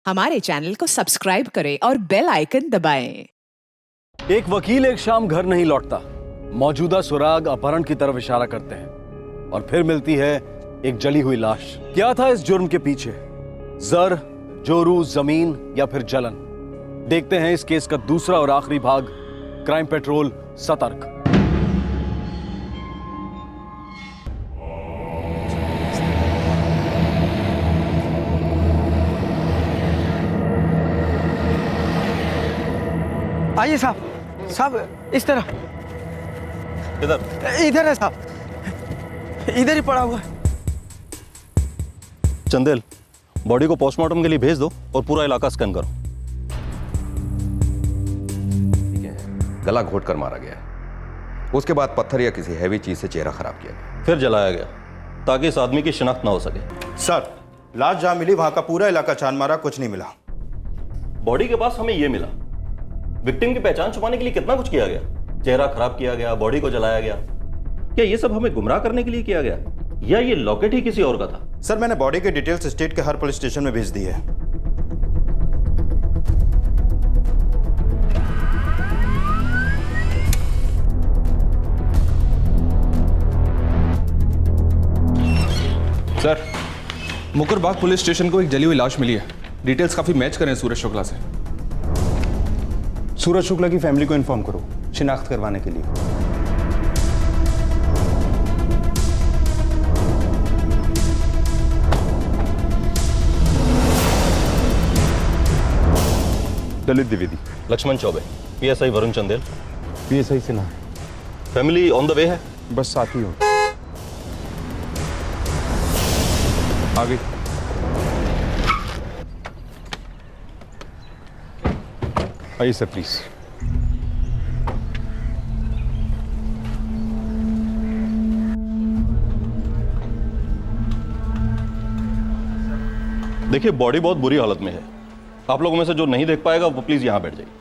हमारे चैनल को सब्सक्राइब करें और बेल आइकन दबाएं। एक वकील एक शाम घर नहीं लौटता। मौजूदा सुराग अपहरण की तरफ इशारा करते हैं और फिर मिलती है एक जली हुई लाश। क्या था इस जुर्म के पीछे? जर, जोरू, जमीन या फिर जलन? देखते हैं इस केस का दूसरा और आखिरी भाग, क्राइम पेट्रोल सतर्क। आइए साहब, साहब इस तरह। इधर है साहब, इधर ही पड़ा हुआ है। चंदेल, बॉडी को पोस्टमार्टम के लिए भेज दो और पूरा इलाका स्कैन करो। गला घोट कर मारा गया है। उसके बाद पत्थर या किसी हैवी चीज से चेहरा खराब किया गया, फिर जलाया गया ताकि इस आदमी की शिनाख्त ना हो सके। सर, लाश जहां मिली वहां का पूरा इलाका छान मारा, कुछ नहीं मिला। बॉडी के पास हमें यह मिला। विक्टिम की पहचान छुपाने के लिए कितना कुछ किया गया। चेहरा खराब किया गया, बॉडी को जलाया गया। क्या ये सब हमें गुमराह करने के लिए किया गया या ये लॉकेट ही किसी और का था? सर, मैंने बॉडी के डिटेल्स स्टेट के हर पुलिस स्टेशन में भेज दी है। सर, मुकरबाग पुलिस स्टेशन को एक जली हुई लाश मिली है। डिटेल्स काफी मैच कर रहे हैं सूरज शुक्ला से। सूरज शुक्ला की फैमिली को इन्फॉर्म करो शिनाख्त करवाने के लिए। ललित द्विवेदी, लक्ष्मण चौबे, पीएसआई वरुण चंदेल। पीएसआई से ना, फैमिली ऑन द वे है। बस साथ ही हो। आगे आइए सर, प्लीज। देखिए, बॉडी बहुत बुरी हालत में है। आप लोगों में से जो नहीं देख पाएगा वो प्लीज यहां बैठ जाइए।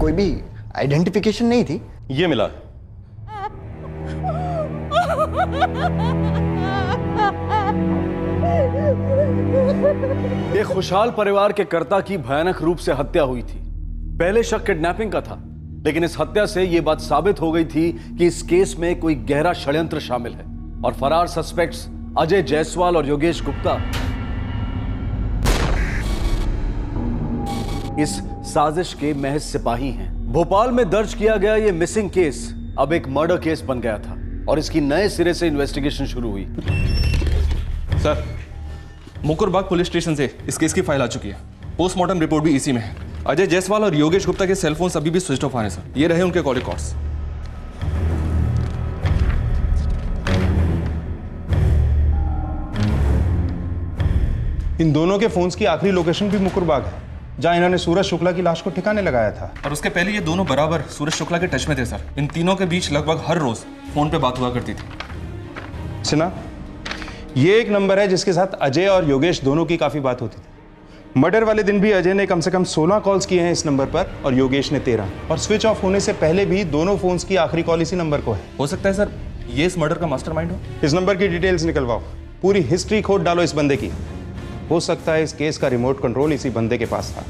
कोई भी आइडेंटिफिकेशन नहीं थी? ये मिला। एक खुशहाल परिवार के कर्ता की भयानक रूप से हत्या हुई थी। पहले शक किडनैपिंग का था, लेकिन इस हत्या से यह बात साबित हो गई थी कि इस केस में कोई गहरा षड्यंत्र शामिल है और फरार सस्पेक्ट्स अजय जायसवाल और योगेश गुप्ता इस साजिश के महज सिपाही हैं। भोपाल में दर्ज किया गया यह मिसिंग केस अब एक मर्डर केस बन गया था और इसकी नए सिरे से इन्वेस्टिगेशन शुरू हुई। सर, मुकरबाग पुलिस स्टेशन से इस केस की फाइल आ चुकी है। पोस्टमार्टम रिपोर्ट भी इसी में है। अजय जायसवाल और योगेश गुप्ता के सेल फोन अभी भी स्विच ऑफ आ रहे हैं सर। ये रहे उनके कॉल रिकॉर्ड्स। इन दोनों के फोन्स की आखिरी लोकेशन भी मुकरबाग है, जहां इन्होंने सूरज शुक्ला की लाश को ठिकाने लगाया था। और उसके पहले ये दोनों बराबर सूरज शुक्ला के टच में थे सर। इन तीनों के बीच लगभग हर रोज फोन पे बात हुआ करती थी। सुना, ये एक नंबर है जिसके साथ अजय और योगेश दोनों की काफी बात होती थी। मर्डर वाले दिन भी अजय ने कम से कम 16 कॉल्स किए हैं इस नंबर पर और योगेश ने 13। और स्विच ऑफ होने से पहले भी दोनों फोन्स की आखिरी कॉल इसी नंबर को है। हो सकता है सर ये इस मर्डर का मास्टरमाइंड हो। इस नंबर की डिटेल्स निकलवाओ, पूरी हिस्ट्री खोद डालो इस बंदे की। हो सकता है इस केस का रिमोट कंट्रोल इसी बंदे के पास था।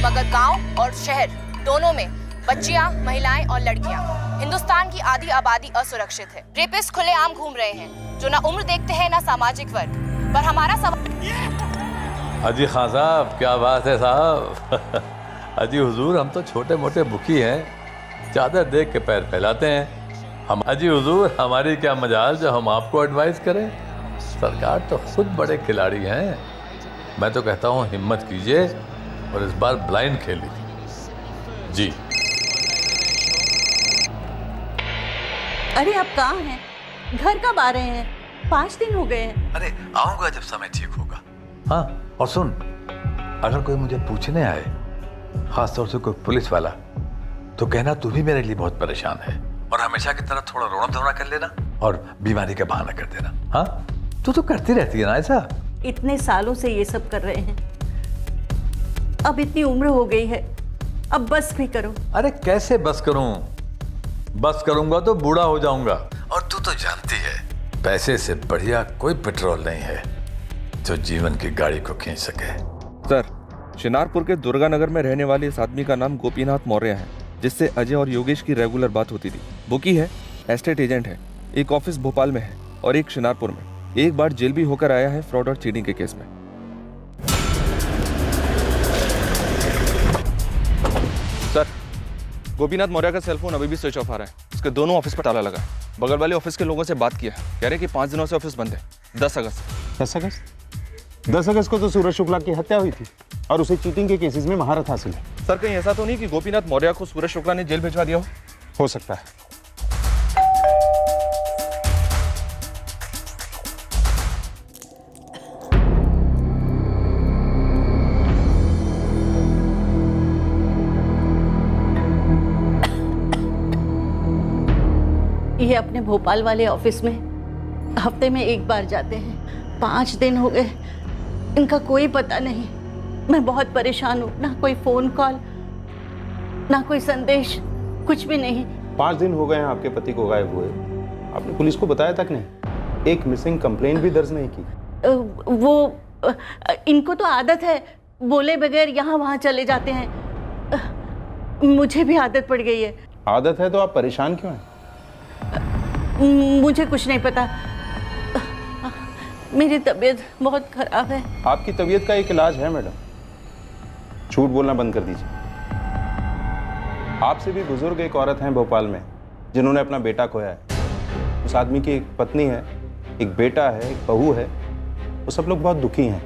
मगर गांव और शहर दोनों में बच्चियां, महिलाएं और लड़कियां, हिंदुस्तान की आधी आबादी असुरक्षित है। रेपिस्ट खुलेआम घूम रहे हैं जो ना उम्र देखते हैं ना सामाजिक वर्ग। पर हमारा सवाल। हाजी खान साहब, क्या बात है साहब। हाजी हुजूर, हम तो छोटे मोटे बुकी हैं, चादर देख के पैर फैलाते हैं। हम हाजी हुजूर, हमारी क्या मजाल जो हम आपको एडवाइस करें। सरकार तो खुद बड़े खिलाड़ी हैं। मैं तो कहता हूँ हिम्मत कीजिए और इस बार ब्लाइंड खेल लीजिए। जी। अरे आप कहाँ हैं? घर कब आ रहे हैं? 5 दिन हो गए हैं। अरे आऊंगा जब समय ठीक होगा। हाँ, और सुन, अगर कोई मुझे पूछने आए, खासतौर से कोई पुलिस वाला, तो कहना तू भी मेरे लिए बहुत परेशान है और हमेशा की तरह थोड़ा रोना धोना कर लेना और बीमारी का बहाना कर देना। हाँ, तू तो करती रहती है ना ऐसा। इतने सालों से ये सब कर रहे हैं, अब इतनी उम्र हो गई है, अब बस भी करो। अरे कैसे बस करूं? बस करूंगा तो बूढ़ा हो जाऊंगा। और तू तो जानती है पैसे से बढ़िया कोई पेट्रोल नहीं है जो जीवन की गाड़ी को खींच सके। सर, शिनारपुर के दुर्गा नगर में रहने वाले इस आदमी का नाम गोपीनाथ मौर्य है, जिससे अजय और योगेश की रेगुलर बात होती थी। बुकी है, एस्टेट एजेंट है, एक ऑफिस भोपाल में है और एक शिनारपुर में। एक बार जेल भी होकर आया है फ्रॉड और चीटिंग के केस में। सर, गोपीनाथ मौर्य का सेलफोन अभी भी स्विच ऑफ आ रहा है। उसके दोनों ऑफिस पर ताला लगा है। बगल वाले ऑफिस के लोगों से बात किया है, कह रहे कि 5 दिनों से ऑफिस बंद है। 10 अगस्त को तो सूरज शुक्ला की हत्या हुई थी और उसे चीटिंग के केसेस में महारत हासिल है। सर, कहीं ऐसा तो नहीं कि गोपीनाथ मौर्य को सूरज शुक्ला ने जेल भिजवा दिया हो सकता है। ये अपने भोपाल वाले ऑफिस में हफ्ते में एक बार जाते हैं। 5 दिन हो गए, इनका कोई पता नहीं। मैं बहुत परेशान हूँ, ना कोई फोन कॉल, ना कोई संदेश, कुछ भी नहीं। 5 दिन हो गए हैं आपके पति को गायब हुए, आपने पुलिस को बताया तक नहीं, एक मिसिंग कंप्लेंट भी दर्ज नहीं की। इनको तो आदत है, बोले बगैर यहाँ वहाँ चले जाते हैं। मुझे भी आदत पड़ गई है। आदत है तो आप परेशान क्यों हैं? मुझे कुछ नहीं पता, मेरी तबीयत बहुत खराब है। आपकी तबीयत का एक इलाज है मैडम, झूठ बोलना बंद कर दीजिए। आपसे भी बुजुर्ग एक औरत हैं भोपाल में जिन्होंने अपना बेटा खोया है। उस आदमी की एक पत्नी है, एक बेटा है, एक बहू है। वो सब लोग बहुत दुखी हैं,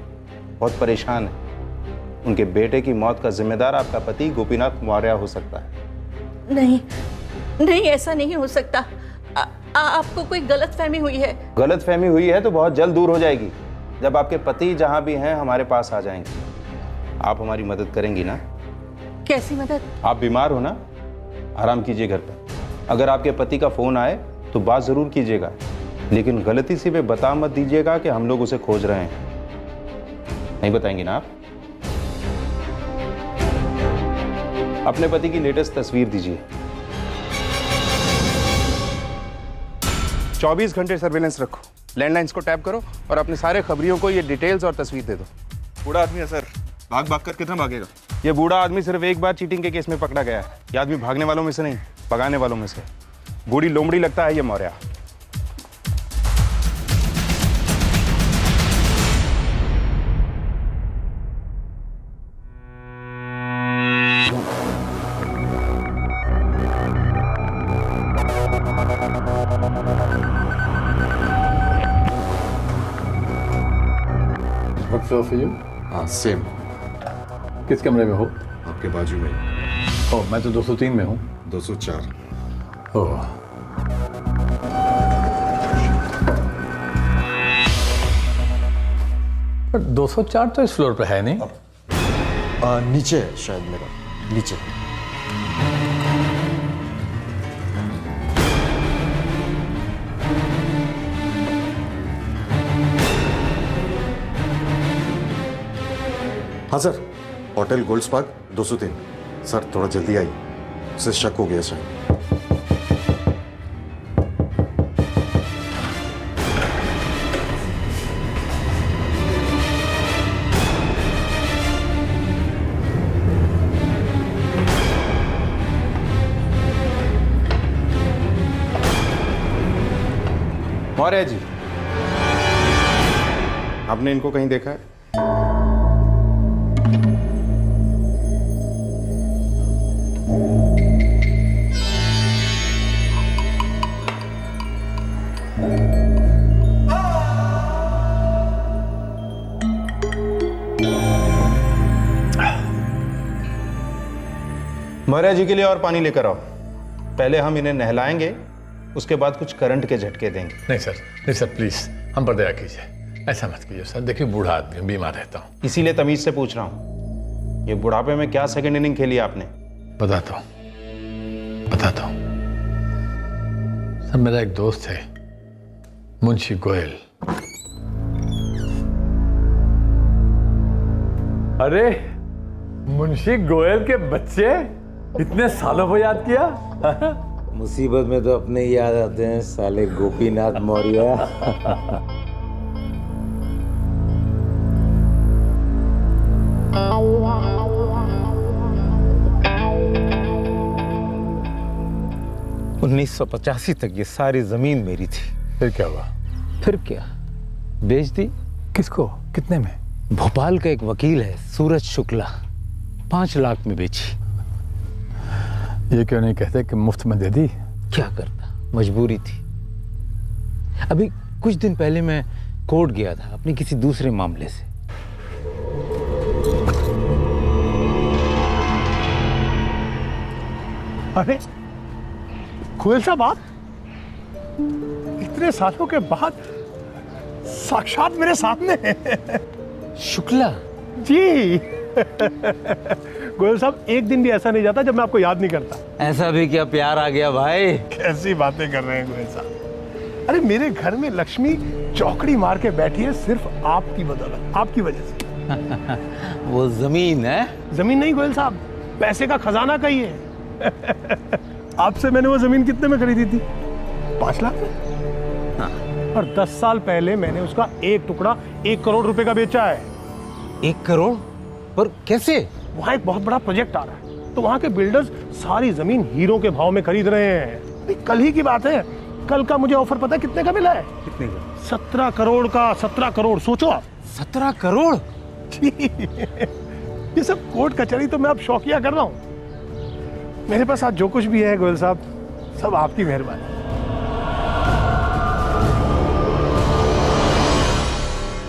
बहुत परेशान हैं। उनके बेटे की मौत का जिम्मेदार आपका पति गोपीनाथ मौर्य हो सकता है। नहीं नहीं, ऐसा नहीं हो सकता। आपको कोई गलतफहमी हुई है। गलतफहमी हुई है तो बहुत जल्द दूर हो जाएगी, जब आपके पति जहां भी हैं हमारे पास आ जाएंगे। आप हमारी मदद करेंगी ना? कैसी मदद? आप बीमार हो ना, आराम कीजिए घर पर। अगर आपके पति का फोन आए तो बात जरूर कीजिएगा, लेकिन गलती से भी बता मत दीजिएगा कि हम लोग उसे खोज रहे हैं। नहीं बताएंगे ना आप? अपने पति की लेटेस्ट तस्वीर दीजिए। 24 घंटे सर्वेलेंस रखो, लैंडलाइंस को टैप करो और अपने सारे खबरियों को ये डिटेल्स और तस्वीर दे दो। बूढ़ा आदमी है सर, भाग भाग कर कितना भागेगा? ये बूढ़ा आदमी सिर्फ एक बार चीटिंग के केस में पकड़ा गया है। ये आदमी भागने वालों में से नहीं, भगाने वालों में से। बूढ़ी लोमड़ी लगता है ये मौर्य। हाँ सेम। किस कमरे में हो? आपके बाजू में। ओह, मैं तो 203 में हूँ। 204। ओह, पर 204 तो इस फ्लोर पे है नहीं। नीचे है शायद मेरा, नीचे। हाँ sir, hotel gold spark 203। Sir थोड़ा जल्दी आइए, उसे शक हो गया शायद। मौर्य जी, आपने इनको कहीं देखा है? मौर्य जी के लिए और पानी लेकर आओ। पहले हम इन्हें नहलाएंगे, उसके बाद कुछ करंट के झटके देंगे। नहीं सर प्लीज, हम पर दया कीजिए, ऐसा मत कीजिए सर। देखिए बूढ़ा आदमी हूं, बीमार रहता हूँ। इसीलिए तमीज से पूछ रहा हूँ, ये बुढ़ापे में क्या सेकंड इनिंग खेली आपने? बताता हूँ। बताता हूँ। सब मेरा एक दोस्त है मुंशी गोयल। अरे मुंशी गोयल के बच्चे, इतने सालों को याद किया। मुसीबत में तो अपने ही याद आते हैं साले गोपीनाथ मौर्य। 1985 तक ये सारी जमीन मेरी थी। फिर क्या हुआ? फिर क्या, बेच दी। किसको? कितने में? भोपाल का एक वकील है सूरज शुक्ला, 5 लाख में बेची। ये क्यों नहीं कहते कि मुफ्त में दे दी? क्या करता, मजबूरी थी। अभी कुछ दिन पहले मैं कोर्ट गया था अपने किसी दूसरे मामले से। अरे गोयल साहब, आप इतने सालों के बाद साक्षात मेरे सामने हैं। शुक्ला जी। गोयल साहब, एक दिन भी ऐसा नहीं जाता जब मैं आपको याद नहीं करता। ऐसा भी क्या प्यार आ गया भाई? कैसी बातें कर रहे हैं गोयल साहब। अरे मेरे घर में लक्ष्मी चौकड़ी मार के बैठी है सिर्फ आपकी बदौलत, आपकी वजह से। वो जमीन है? जमीन नहीं गोयल साहब, पैसे का खजाना कहिए। आपसे मैंने वो जमीन कितने में खरीदी थी? 5 लाख में। हाँ। और 10 साल पहले मैंने उसका एक टुकड़ा 1 करोड़ रुपए का बेचा है। 1 करोड़? पर कैसे? वहाँ एक बहुत बड़ा प्रोजेक्ट आ रहा है, तो वहाँ के बिल्डर्स सारी जमीन हीरो के भाव में खरीद रहे हैं। कल ही की बात है, कल का मुझे ऑफर पता है कितने का मिला है? कितने का? 17 करोड़ का। 17 करोड़, सोचो आप। 17 करोड़? ये सब कोर्ट कचहरी तो मैं अब शौकिया कर रहा हूँ। मेरे पास आज जो कुछ भी है गोयल साहब, सब आपकी मेहरबानी।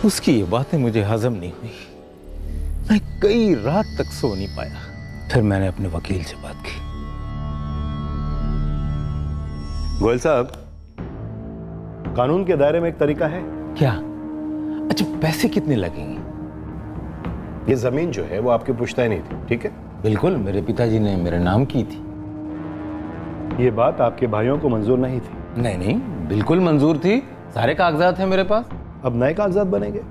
उसकी ये बातें मुझे हजम नहीं हुई। मैं कई रात तक सो नहीं पाया। फिर मैंने अपने वकील से बात की। गोयल साहब, कानून के दायरे में एक तरीका है। क्या? अच्छा, पैसे कितने लगेंगे? ये जमीन जो है वो आपकी पुश्तैनी थी, ठीक है? बिल्कुल, मेरे पिताजी ने मेरे नाम की थी। ये बात आपके भाइयों को मंजूर नहीं थी? नहीं नहीं, बिल्कुल मंजूर थी। सारे कागजात हैं मेरे पास। अब नए कागजात बनेंगे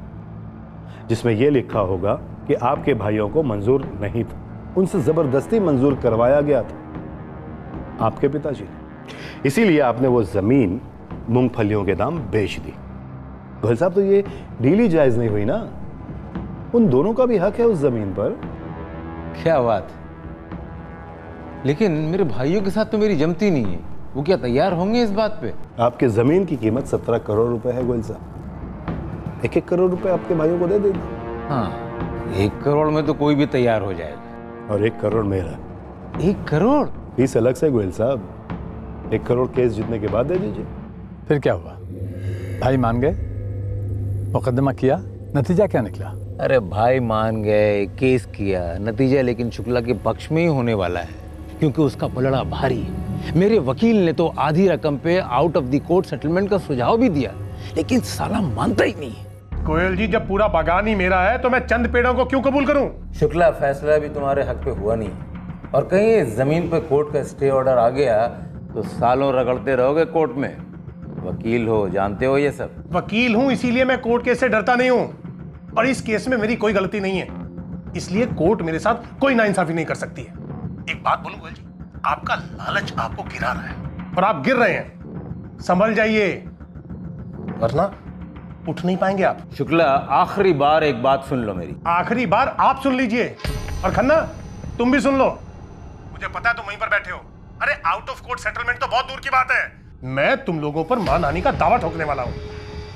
जिसमें यह लिखा होगा कि आपके भाइयों को मंजूर नहीं था, उनसे जबरदस्ती मंजूर करवाया गया था आपके पिताजी ने। इसीलिए आपने वो जमीन मूंगफलियों के दाम बेच दी। गोयल साहब, तो ये डील जायज नहीं हुई ना? उन दोनों का भी हक है उस जमीन पर। क्या बात? लेकिन मेरे भाइयों के साथ तो मेरी जमती नहीं है। वो क्या तैयार होंगे इस बात पे? आपके जमीन की कीमत 17 करोड़ रुपए है गोयल साहब। 1-1 करोड़ रुपए आपके भाइयों को दे देना। हाँ, 1 करोड़ में तो कोई भी तैयार हो जाएगा। और 1 करोड़ मेरा। 1 करोड़? फीस अलग से गोयल साहब। 1 करोड़ केस जीतने के बाद दे दीजिए। फिर क्या हुआ? भाई मान गए? मुकदमा किया? नतीजा क्या निकला? अरे भाई मान गए, केस किया, नतीजा लेकिन शुक्ला के पक्ष में ही होने वाला है, क्योंकि उसका पलड़ा भारी है। मेरे वकील ने तो आधी रकम पे out of the court settlement का सुझाव भी दिया, लेकिन साला मानता ही नहीं है। गोयल जी, जब पूरा बागान ही मेरा है तो मैं चंद पेड़ों को क्यों कबूल करूं? शुक्ला, फैसला भी तुम्हारे हक पे हुआ नहीं, और कहीं जमीन पे कोर्ट का स्टे ऑर्डर आ गया तो सालों रगड़ते रहोगे कोर्ट में। वकील हो, जानते हो ये सब। वकील हूं, इसीलिए मैं कोर्ट केस से डरता नहीं हूं, और इस केस में मेरी कोई गलती नहीं है, इसलिए कोर्ट मेरे साथ कोई नाइंसाफी नहीं कर सकती है। एक बात बोलूं गोयल जी, आपका लालच आपको गिरा रहा है और आप गिर रहे हैं। संभल जाइए, वरना उठ नहीं पाएंगे आप। शुक्ला, आखिरी बार एक बात सुन लो मेरी। आखिरी बार आप सुन लीजिए, और खन्ना तुम भी सुन लो। मुझे पता है तुम वहीं पर बैठे हो। अरे आउट ऑफ कोर्ट सेटलमेंट तो बहुत दूर की बात है, मैं तुम लोगों पर मानहानि का दावा ठोकने वाला हूं।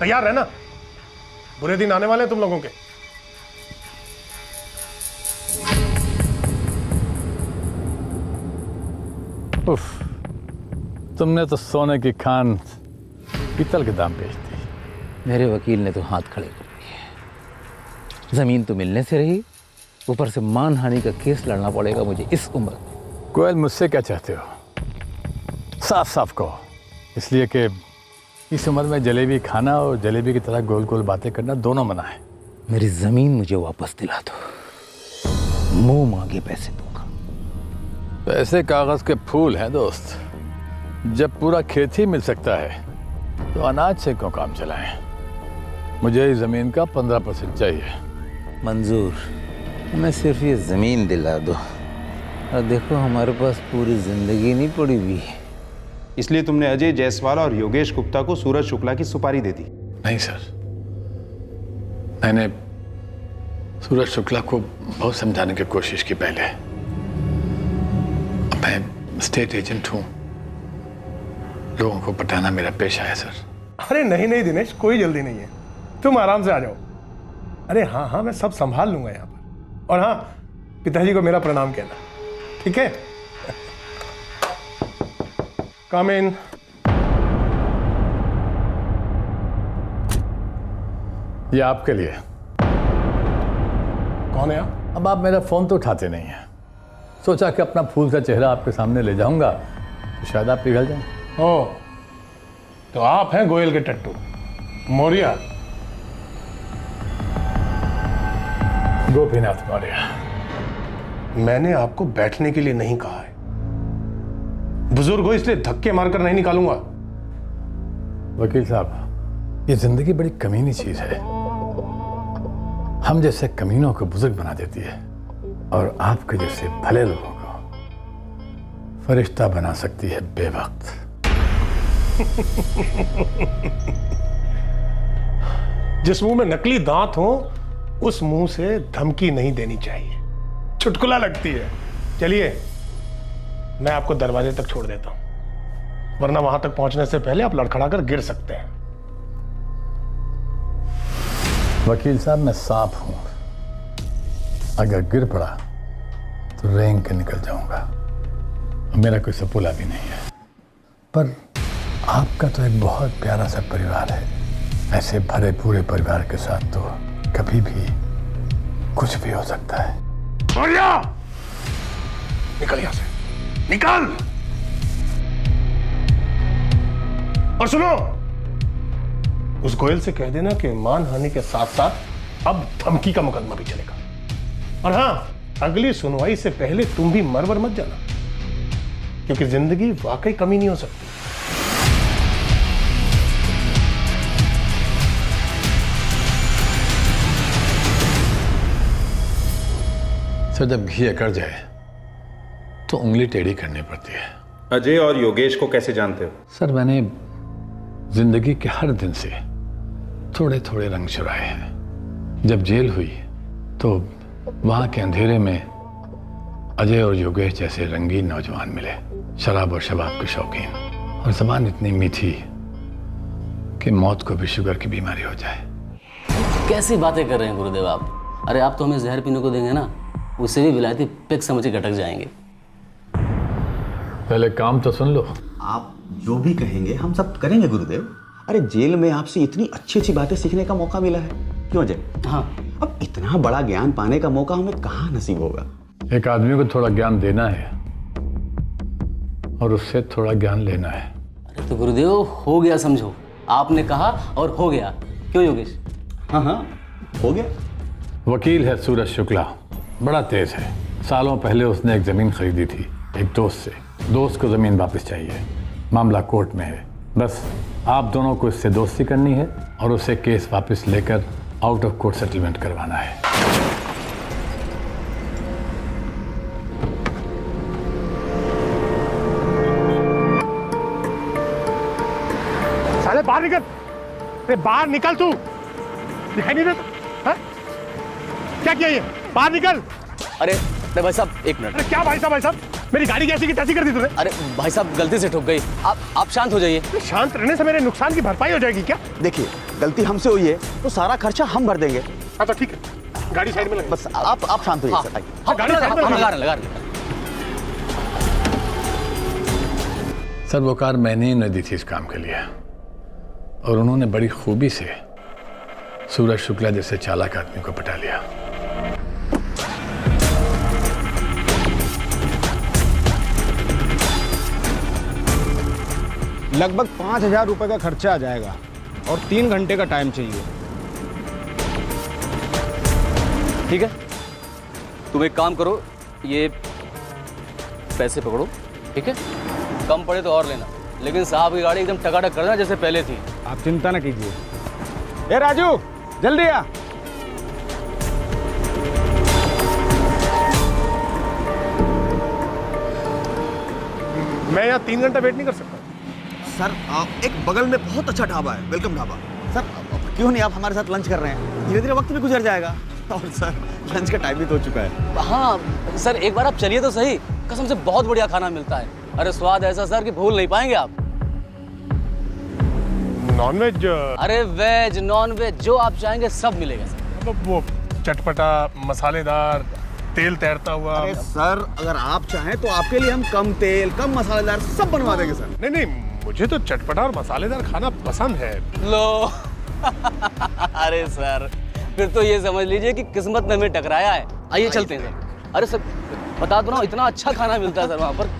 तैयार है ना? बुरे दिन आने वाले हैं तुम लोगों के। उफ, तुमने तो सोने की खान पीतल के दाम बेच दी। मेरे वकील ने तो हाथ खड़े कर दिए। जमीन तो मिलने से रही, ऊपर से मानहानि का केस लड़ना पड़ेगा मुझे इस उम्र में। गोयल, मुझसे क्या चाहते हो? साफ साफ कहो, इसलिए कि इस उम्र में जलेबी खाना और जलेबी की तरह गोल गोल बातें करना दोनों मना है। मेरी जमीन मुझे वापस दिला दो, मुंह मांगे पैसे दूंगा। पैसे कागज के फूल हैं दोस्त। जब पूरा खेत ही मिल सकता है तो अनाज से क्यों काम चलाएं? मुझे इस जमीन का 15% चाहिए। मंजूर, हमें सिर्फ ये जमीन दिला दो और देखो हमारे पास पूरी जिंदगी नहीं पड़ी हुई। इसलिए तुमने अजय जायसवाल और योगेश गुप्ता को सूरज शुक्ला की सुपारी दे दी? नहीं सर, मैंने सूरज शुक्ला को बहुत समझाने की कोशिश की पहले। मैं स्टेट एजेंट हूं, लोगों को पटाना मेरा पेशा है सर। अरे नहीं नहीं दिनेश, कोई जल्दी नहीं है, तुम आराम से आ जाओ। अरे हाँ हाँ, मैं सब संभाल लूंगा यहाँ पर। और हाँ, पिताजी को मेरा प्रणाम कहना, ठीक है? कम इन। ये आपके लिए। कौन है आप? अब आप मेरा फोन तो उठाते नहीं हैं। सोचा कि अपना फूल सा चेहरा आपके सामने ले जाऊंगा तो शायद आप पिघल जाएं। ओ, तो आप हैं गोयल के टट्टू मौर्य? गोपीनाथ मौर्य। मैंने आपको बैठने के लिए नहीं कहा है। बुजुर्ग हो इसलिए धक्के मारकर नहीं निकालूंगा। वकील साहब, ये जिंदगी बड़ी कमीनी चीज है। हम जैसे कमीनों को बुजुर्ग बना देती है और आपके जैसे भले लोगों को फरिश्ता बना सकती है बेवक्त। जिस मुंह में नकली दांत हो उस मुंह से धमकी नहीं देनी चाहिए, चुटकुला लगती है। चलिए, मैं आपको दरवाजे तक छोड़ देता हूं, वरना वहां तक पहुंचने से पहले आप लड़खड़ाकर गिर सकते हैं। वकील साहब, मैं सांप हूं, अगर गिर पड़ा तो रेंग के निकल जाऊंगा। मेरा कोई सपूला भी नहीं है, पर आपका तो एक बहुत प्यारा सा परिवार है। ऐसे भरे पूरे परिवार के साथ तो कभी भी कुछ भी हो सकता है। मौर्य, निकल यहां से, निकल। और सुनो, उस गोयल से कह देना कि मानहानि के साथ साथ अब धमकी का मुकदमा भी चलेगा। और हां, अगली सुनवाई से पहले तुम भी मरवर मत जाना, क्योंकि जिंदगी वाकई कमी नहीं हो सकती। सर, जब घी अकड़ जाए तो उंगली टेढ़ी करनी पड़ती है। अजय और योगेश को कैसे जानते हो? सर, मैंने जिंदगी के हर दिन से थोड़े थोड़े रंग चुराए हैं। जब जेल हुई तो वहां के अंधेरे में अजय और योगेश जैसे रंगीन नौजवान मिले, शराब और शबाब के शौकीन, और जबान इतनी मीठी कि मौत को भी शुगर की बीमारी हो जाए। कैसी बातें कर रहे हैं गुरुदेव आप? अरे आप तो हमें जहर पीने को देंगे ना, उससे भी विलायती पिक समझ के गटक जाएंगे। पहले काम तो सुन लो। आप जो भी कहेंगे हम सब करेंगे गुरुदेव। अरे जेल में आपसे इतनी अच्छी अच्छी बातें सीखने का मौका मिला है, क्यों अजय? हाँ। अब इतना बड़ा ज्ञान पाने का मौका हमें कहाँ नसीब होगा? एक आदमी को थोड़ा ज्ञान देना है और उससे थोड़ा ज्ञान लेना है। अरे तो गुरुदेव, हो गया समझो, आपने कहा और हो गया। क्यों योगेश? हाँ हाँ, हो गया। वकील है सूरज शुक्ला, बड़ा तेज है। सालों पहले उसने एक जमीन खरीदी थी एक दोस्त से। दोस्त को जमीन वापस चाहिए, मामला कोर्ट में है। बस आप दोनों को इससे दोस्ती करनी है और उसे केस वापस लेकर आउट ऑफ कोर्ट सेटलमेंट करवाना है। साले बाहर निकल, अरे बाहर निकल, तू दिखाई नहीं देता? क्या किया ये? बाहर निकल। अरे भाई साहब, एक मिनट। अरे क्या भाई साहब? भाई साहब, मेरी गाड़ी कैसी की तैसी कर दी तूने? अरे भाई साहब, गलती से ठुक गई। आप शांत हो जाइए। शांत रहने से मेरे नुकसान की भरपाई हो जाएगी क्या? देखिए, गलती हमसे हुई है तो सारा खर्चा हम भर देंगे। हाँ तो ठीक है, गाड़ी साइड में लगा। बस आप शांत होइए सर। हाँ, गाड़ी साइड में लगा रहे। सर, वो कार मैंने ही उन्हें दी थी इस काम के लिए, और उन्होंने बड़ी खूबी से सूरज शुक्ला जैसे चालाक आदमी को पटा लिया। लगभग 5,000 रुपए का खर्चा आ जाएगा और 3 घंटे का टाइम चाहिए। ठीक है, तुम एक काम करो, ये पैसे पकड़ो, ठीक है? कम पड़े तो और लेना, लेकिन साहब की गाड़ी एकदम टकाटक करना जैसे पहले थी। आप चिंता न कीजिए। ए राजू, जल्दी आ। मैं यहाँ 3 घंटा वेट नहीं कर सकता। सर एक बगल में बहुत अच्छा ढाबा है, वेलकम ढाबा। सर क्यों नहीं आप हमारे साथ लंच कर रहे हैं? धीरे धीरे वक्त भी गुजर जाएगा। और सर लंच का टाइम भी तो हो चुका है। हाँ सर, एक बार आप चलिए तो सही, कसम से बहुत बढ़िया खाना मिलता है। अरे स्वाद ऐसा सर कि भूल नहीं पाएंगे आप। नॉनवेज? अरे वेज नॉन वेज जो आप चाहेंगे सब मिलेगा सर। मतलब वो चटपटा, मसालेदार, तेल तैरता हुआ। अरे सर अगर आप चाहें तो आपके लिए हम कम तेल कम मसालेदार सब बनवा देंगे सर। नहीं नहीं, मुझे तो चटपटा और मसालेदार खाना पसंद है। लो अरे सर फिर तो ये समझ लीजिए कि किस्मत ने हमें टकराया है। आइए चलते हैं सर। अरे सर बता दो ना, इतना अच्छा खाना मिलता है सर वहाँ पर।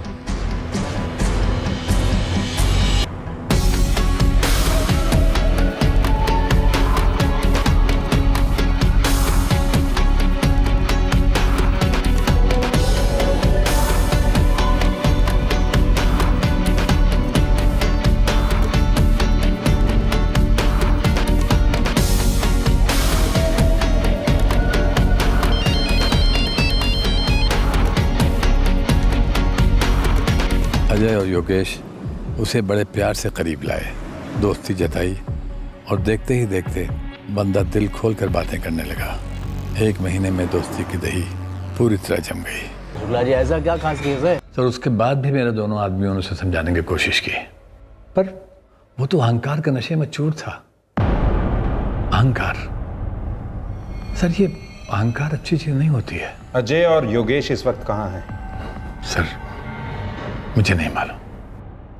अजय और योगेश उसे बड़े प्यार से करीब लाए, दोस्ती जताई और देखते ही देखते बंदा दिल खोल कर बातें करने लगा। 1 महीने में दोस्ती की दही पूरी तरह जम गई। शुक्ला जी ऐसा क्या खास केस है? सर उसके बाद भी मेरे दोनों आदमियों ने उसे समझाने की कोशिश की, पर वो तो अहंकार के नशे में चूर था। अहंकार सर, ये अहंकार अच्छी चीज नहीं होती है। अजय और योगेश इस वक्त कहाँ हैं? सर मुझे नहीं मालूम।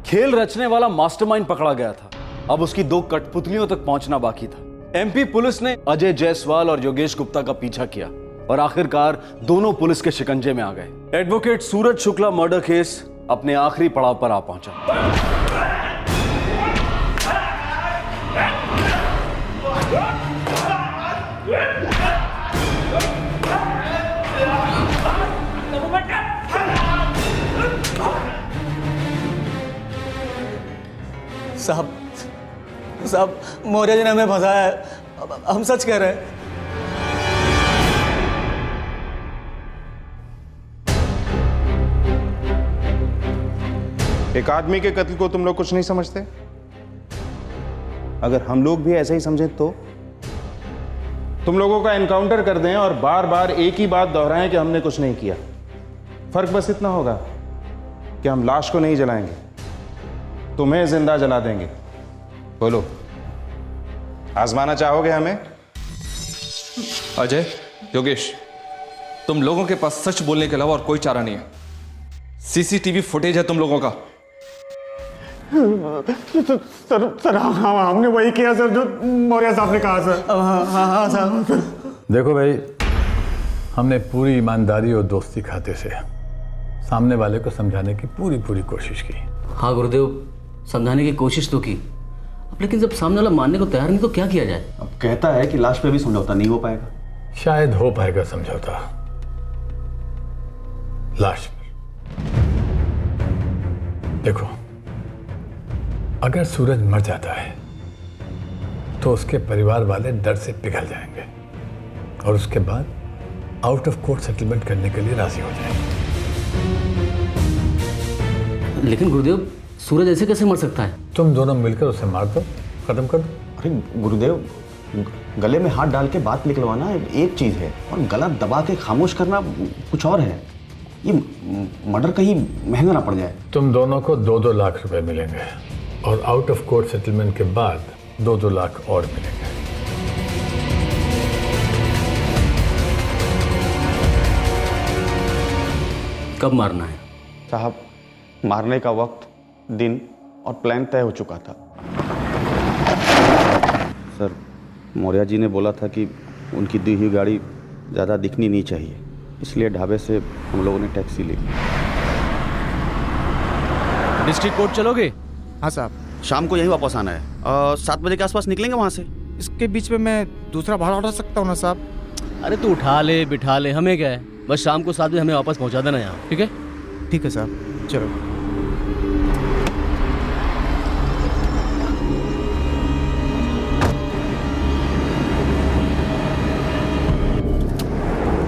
खेल रचने वाला मास्टरमाइंड पकड़ा गया था, अब उसकी 2 कठपुतलियों तक पहुंचना बाकी था। एमपी पुलिस ने अजय जायसवाल और योगेश गुप्ता का पीछा किया और आखिरकार दोनों पुलिस के शिकंजे में आ गए। एडवोकेट सूरज शुक्ला मर्डर केस अपने आखिरी पड़ाव पर आ पहुंचा। साहब मौर्य जी ने हमें फंसाया है, हम सच कह रहे हैं। एक आदमी के कत्ल को तुम लोग कुछ नहीं समझते? अगर हम लोग भी ऐसे ही समझे तो तुम लोगों का एनकाउंटर कर दें और बार बार एक ही बात दोहराएं कि हमने कुछ नहीं किया। फर्क बस इतना होगा कि हम लाश को नहीं जलाएंगे, तुम्हें जिंदा जला देंगे। बोलो, आजमाना चाहोगे हमें? अजय, योगेश, तुम लोगों के पास सच बोलने के अलावा और कोई चारा नहीं है। सीसीटीवी फुटेज है तुम लोगों का। सर हमने वही किया सर जो मौर्य साहब ने कहा सर। हाँ साहब। देखो भाई, हमने पूरी ईमानदारी और दोस्ती खाते से सामने वाले को समझाने की पूरी कोशिश की। हाँ गुरुदेव, समझाने की कोशिश तो की, लेकिन जब सामने वाला मानने को तैयार नहीं तो क्या किया जाए? अब कहता है कि लाश पे भी समझौता नहीं हो पाएगा। शायद हो पाएगा समझौता लाश पर। देखो, अगर सूरज मर जाता है तो उसके परिवार वाले डर से पिघल जाएंगे और उसके बाद आउट ऑफ कोर्ट सेटलमेंट करने के लिए राजी हो जाएंगे। लेकिन गुरुदेव, सूरज ऐसे कैसे मर सकता है? तुम दोनों मिलकर उसे मार दो, खत्म कर दो। अरे गुरुदेव, गले में हाथ डाल के बात निकलवाना एक चीज है और गला दबा के खामोश करना कुछ और है। ये मर्डर कहीं महंगा ना पड़ जाए। तुम दोनों को 2-2 लाख रुपए मिलेंगे और आउट ऑफ कोर्ट सेटलमेंट के बाद 2-2 लाख और मिलेंगे। कब मारना है? साहब, मारने का वक्त, दिन और प्लान तय हो चुका था। सर, मौर्य जी ने बोला था कि उनकी दी हुई गाड़ी ज़्यादा दिखनी नहीं चाहिए, इसलिए ढाबे से हम लोगों ने टैक्सी ली। डिस्ट्रिक्ट कोर्ट चलोगे? हाँ साहब। शाम को यहीं वापस आना है, 7 बजे के आसपास निकलेंगे वहाँ से। इसके बीच में मैं दूसरा भाड़ा उठा सकता हूँ ना साहब? अरे तू उठा ले बिठा ले, हमें क्या है, बस शाम को 7 बजे हमें वापस पहुँचा देना यहाँ, ठीक है? ठीक है साहब, चलो।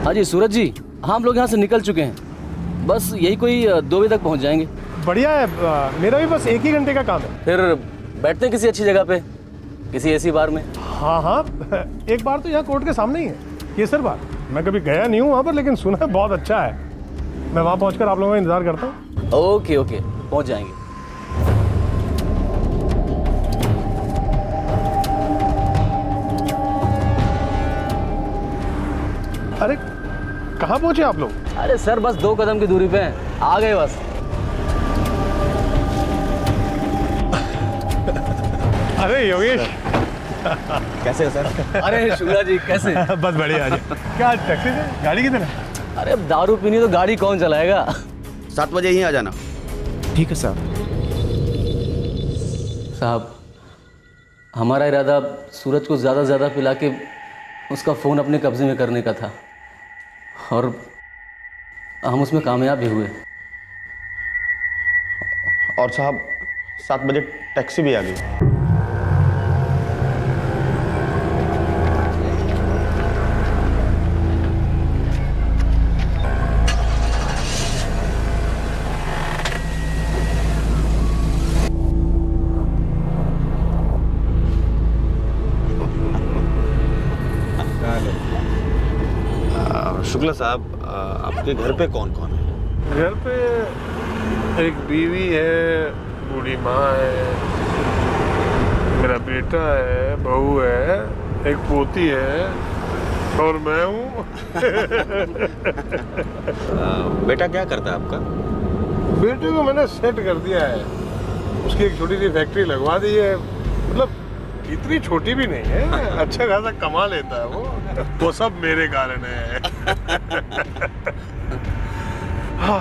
हाँ जी सूरज जी, हाँ हम लोग यहाँ से निकल चुके हैं, बस यही कोई 2 बजे तक पहुँच जाएंगे। बढ़िया है, मेरा भी बस 1 ही घंटे का काम है। फिर बैठते हैं किसी अच्छी जगह पे, किसी ऐसी बार में। हाँ हाँ, एक बार तो यहाँ कोर्ट के सामने ही है, केसर बार। मैं कभी गया नहीं हूँ वहाँ पर, लेकिन सुना है बहुत अच्छा है। मैं वहाँ पहुँचकर आप लोगों का इंतजार करता हूँ। ओके ओके, पहुँच जाएंगे। अरे कहाँ पहुँचे आप लोग? अरे सर बस 2 कदम की दूरी पे हैं, आ गए बस। अरे योगेश कैसे हो सर? अरे शुक्ला जी कैसे? बस बढ़िया। क्या टैक्सी से? गाड़ी किधर है? अरे अब दारू पीनी तो गाड़ी कौन चलाएगा? 7 बजे ही आ जाना। ठीक है साहब। साहब हमारा इरादा सूरज को ज़्यादा से ज़्यादा पिला के उसका फ़ोन अपने कब्जे में करने का था, और हम उसमें कामयाब भी हुए। और साहब 7 बजे टैक्सी भी आ गई। शुक्ला साहब, आपके घर पे कौन कौन है? घर पे एक बीवी है, बूढ़ी माँ है, मेरा बेटा है, बहू है, एक पोती है और मैं हूँ। बेटा क्या करता है आपका? बेटे को मैंने सेट कर दिया है, उसकी एक छोटी सी फैक्ट्री लगवा दी है। मतलब इतनी छोटी भी नहीं है, अच्छा खासा कमा लेता है वो सब मेरे कारण है। हाँ,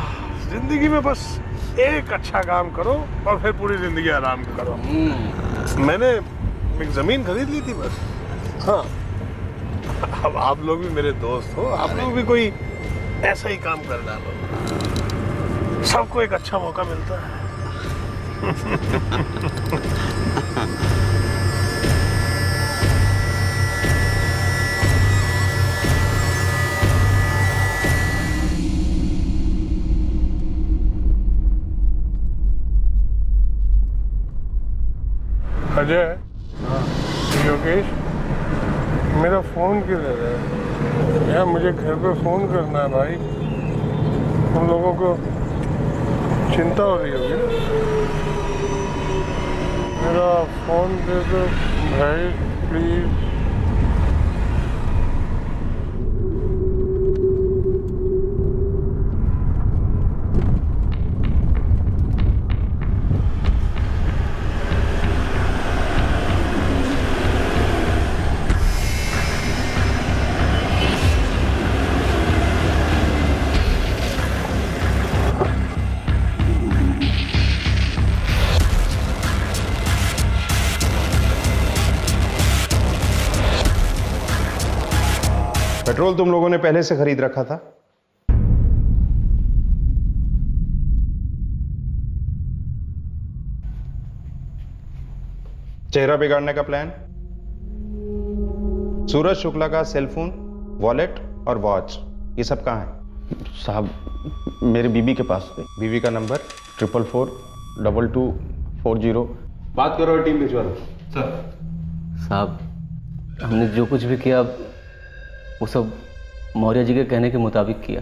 जिंदगी में बस एक अच्छा काम करो और फिर पूरी जिंदगी आराम करो। मैंने एक जमीन खरीद ली थी बस। हाँ, अब आप लोग भी मेरे दोस्त हो, आप लोग भी कोई ऐसा ही काम कर डालो, सबको एक अच्छा मौका मिलता है। अजय, योगेश, मेरा फोन किधर है यार? मुझे घर पे फोन करना है भाई, उन लोगों को चिंता हो रही होगी। मेरा फोन दे दो भाई प्लीज। पेट्रोल तुम लोगों ने पहले से खरीद रखा था? चेहरा बिगाड़ने का प्लान? सूरज शुक्ला का सेलफोन, वॉलेट और वॉच, ये सब कहाँ है? साहब मेरे बीबी के पास है। बीबी का नंबर? 444-2240। बात करो, टीम भिजवा दो। सर साहब हमने जो कुछ भी किया वो सब मौर्य जी के कहने के मुताबिक किया।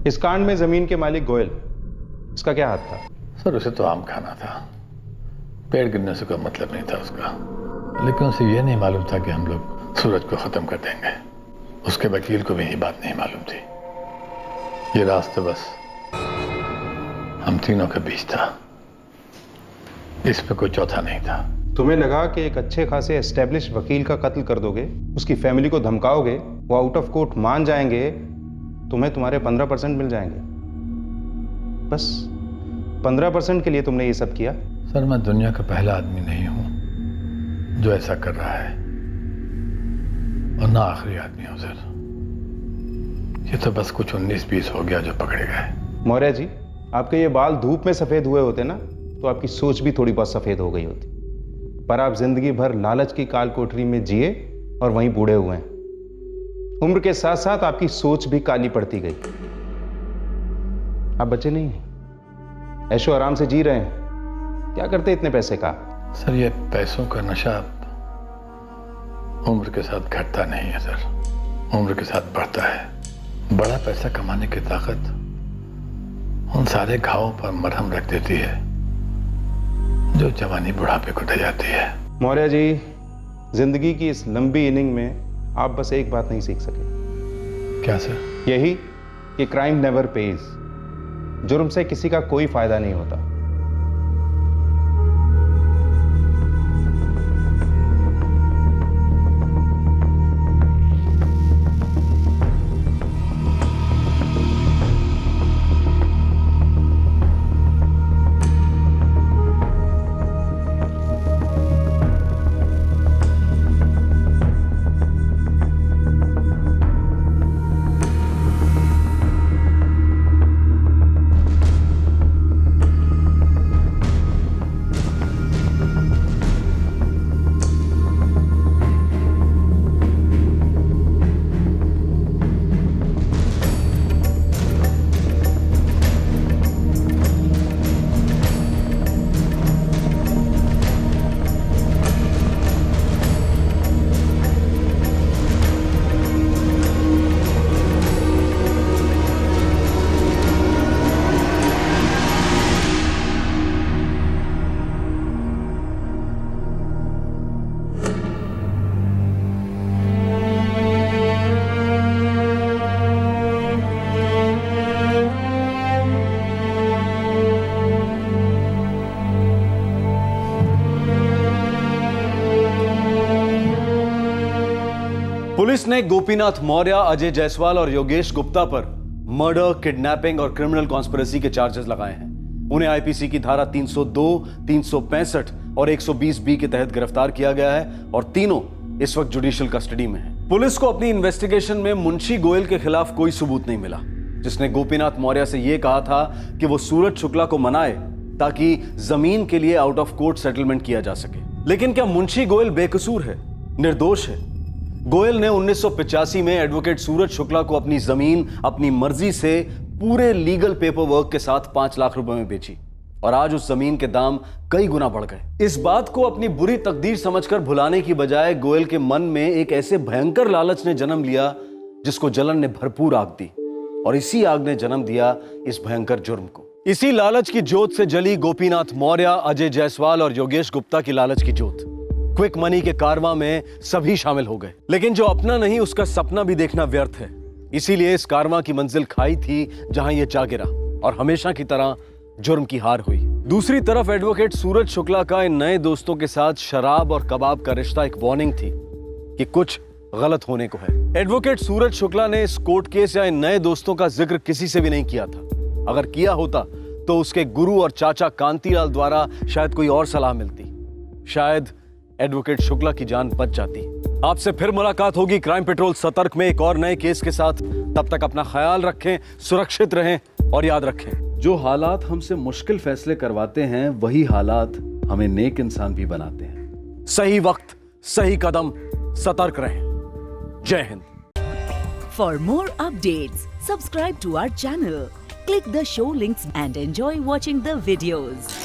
इस कांड में जमीन के मालिक गोयल, इसका क्या हाथ था? सर उसे तो आम खाना था, पेड़ गिरने से कोई मतलब नहीं था उसका, लेकिन उसे यह नहीं मालूम था कि हम लोग सूरज को खत्म कर देंगे। उसके वकील को भी ये बात नहीं मालूम थी। ये रास्ता बस हम तीनों के बीच था, इस पे कोई चौथा नहीं था। तुम्हें लगा कि एक अच्छे खासे एस्टेब्लिश वकील का कत्ल कर दोगे, उसकी फैमिली को धमकाओगे, वो आउट ऑफ कोर्ट मान जाएंगे, तुम्हें तुम्हारे 15% मिल जाएंगे। बस 15% के लिए तुमने ये सब किया? सर मैं दुनिया का पहला आदमी नहीं हूं जो ऐसा कर रहा है। और ना आखिरी आदमी हूं सर। ये तो बस कुछ 19-20 हो गया जो पकड़े गए। मौर्य जी, आपके ये बाल धूप में सफेद हुए होते ना तो आपकी सोच भी थोड़ी बहुत सफेद हो गई होती, पर आप जिंदगी भर लालच की काल कोठरी में जिए और वहीं बूढ़े हुए हैं। उम्र के साथ साथ आपकी सोच भी काली पड़ती गई। आप बच्चे नहीं, ऐशो आराम से जी रहे हैं। क्या करते इतने पैसे का? सर ये पैसों का नशा उम्र के साथ घटता नहीं है सर, उम्र के साथ बढ़ता है। बड़ा पैसा कमाने की ताकत उन सारे घावों पर मरहम रख देती है जो जवानी बुढ़ापे को ढह जाती है। मौर्य जी, जिंदगी की इस लंबी इनिंग में आप बस एक बात नहीं सीख सके। क्या सर? यही कि क्राइम नेवर पेज। जुर्म से किसी का कोई फायदा नहीं होता। पुलिस ने गोपीनाथ मौर्य, अजय जायसवाल और योगेश गुप्ता पर मर्डर, किडनैपिंग और क्रिमिनल कॉन्स्पिरेसी के चार्जेस लगाए हैं। उन्हें आईपीसी की धारा 302, 365 और 120 के तहत गिरफ्तार किया गया है और तीनों इस वक्त जुडिशियल कस्टडी में हैं। पुलिस को अपनी इन्वेस्टिगेशन में मुंशी गोयल के खिलाफ कोई सबूत नहीं मिला, जिसने गोपीनाथ मौर्य से यह कहा था कि वो सूरज शुक्ला को मनाए ताकि जमीन के लिए आउट ऑफ कोर्ट सेटलमेंट किया जा सके। लेकिन क्या मुंशी गोयल बेकसूर है, निर्दोष है? गोयल ने 1985 में एडवोकेट सूरज शुक्ला को अपनी जमीन अपनी मर्जी से पूरे लीगल पेपर वर्क के साथ 5 लाख रुपए में बेची और आज उस जमीन के दाम कई गुना बढ़ गए। इस बात को अपनी बुरी तकदीर समझकर भुलाने की बजाय गोयल के मन में एक ऐसे भयंकर लालच ने जन्म लिया जिसको जलन ने भरपूर आग दी और इसी आग ने जन्म दिया इस भयंकर जुर्म को। इसी लालच की जोत से जली गोपीनाथ मौर्य, अजय जायसवाल और योगेश गुप्ता की लालच की जोत। क्विक मनी के कारवां में सभी शामिल हो गए, लेकिन जो अपना नहीं उसका सपना भी देखना व्यर्थ है। इसीलिए इस कारवां की मंजिल खाई थी जहां यह जा गिरा और हमेशा की तरह जुर्म की हार हुई। दूसरी तरफ एडवोकेट सूरज शुक्ला का इन नए दोस्तों के साथ शराब और कबाब का रिश्ता एक वार्निंग थी कि कुछ गलत होने को है। एडवोकेट सूरज शुक्ला ने इस कोर्ट केस या इन नए दोस्तों का जिक्र किसी से भी नहीं किया था। अगर किया होता तो उसके गुरु और चाचा कांतीलाल द्वारा शायद कोई और सलाह मिलती, शायद एडवोकेट शुक्ला की जान बच जाती। आपसे फिर मुलाकात होगी क्राइम पेट्रोल सतर्क में एक और नए केस के साथ। तब तक अपना ख्याल रखें, सुरक्षित रहें और याद रखें, जो हालात हमसे मुश्किल फैसले करवाते हैं वही हालात हमें नेक इंसान भी बनाते हैं। सही वक्त, सही कदम, सतर्क रहें। जय Hind. For more updates, subscribe to our channel, click the show links and enjoy watching the videos.